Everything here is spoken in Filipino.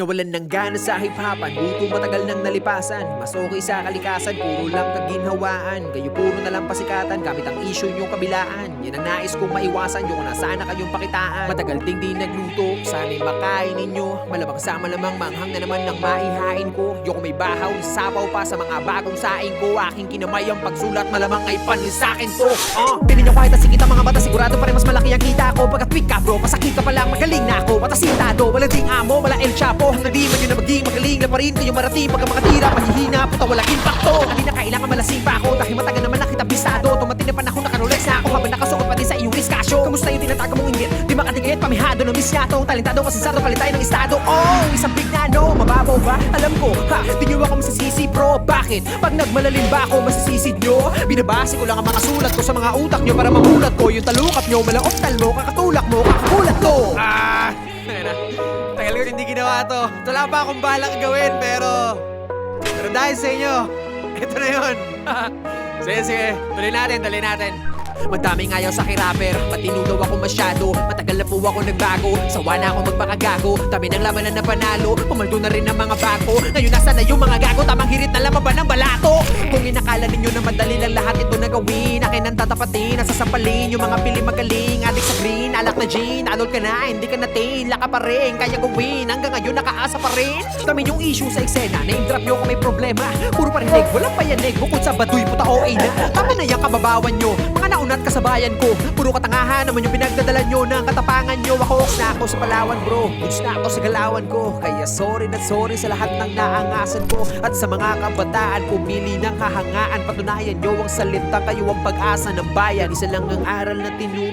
Nawalan ng gana sa hip-hopan, buto matagal nang nalipasan. Mas okay sa kalikasan, puro lang kaginhawaan. Kayo puro na lang pasikatan, gamit ang issue nyong kabilaan. Yan ang nais kong maiwasan, yung na sana kayong pakitaan. Matagal ding di nagluto, sana'y makain ninyo. Malamang sa malamang manghang na naman ng maihain ko. Yung may bahaw, sapaw pa sa mga bagong saing ko. Aking kinamay ang pagsulat, malamang ay panlis sa'kin to. Pili nyo kahit nasikita mga mata, sigurado pa rin mas malaki ang kita ko. Pagka tweak ka bro, masakit ka palang magaling na ako. Matasintado, wala ding amo, wala El Chapo. Hanggang di man yun na maging magaling na pa rin kayo marating. Pagka makatira, mahihina, puta walang impacto. Hindi na kailangan malasing pa ako, dahil matagal naman nakita bisado. Tumating na panahon, nakarolex na ako habang nakasuot pa din sa iyong diskasyo. Kamusta yung tinatago mong inggit? Di makatigit, pamihado ng misyato. Talentado, masasado, palitay ng estado. Oh, isang big na no, mababaw ba? Alam ko, ha, di nyo ako masisisi bro. Bakit? Pag nagmalalim ba ako, masisisid nyo? Binabase ko lang ang mga sulat ko sa mga utak nyo para mamulat ko yung talukap nyo. Malaoktal mo, kakatulak mo, kakakulat ko. Tagal ko hindi ginawa to. Wala pa akong balak gawin, pero dahil sa inyo, ito na yun. Sige, tuloy natin. Madaming ayaw sa kirapper, matinudaw ako masyado. Matagal na po ako nagbago, sawa na ako magpakagago. Dami ng labanan na panalo, pumaldo na rin ang mga bako. Ngayon nasa na yung mga gago, tamang hirit na lamang ba ng balato? Kung inakala ninyo na madali lang lahat ito na gawin, akin ang tatapatin, nasasampalin yung mga pili magaling. Adik sa green, alak na gin, alol ka na, hindi ka natin. Laka pa rin, kaya gawin, hanggang ngayon nakaasa pa rin. Dami yung issue sa eksena, na-drop nyo kung may problema. Puro parinig, walang payanig, bukod sa baduy puta o na. Tama na yung kababawan nyo, mga naunat kasabayan ko. Puro katangahan naman yung pinagdadala nyo ng katapangan nyo. Ako na ako sa Palawan bro, goods na ako sa galawan ko. Kaya sorry na sorry sa lahat ng naangasan ko. At sa mga kabataan pumili ng kahangaan, patunayan nyo ang salita, kayo ang pag-asa ng bayan. Isa lang ang aral na tinuro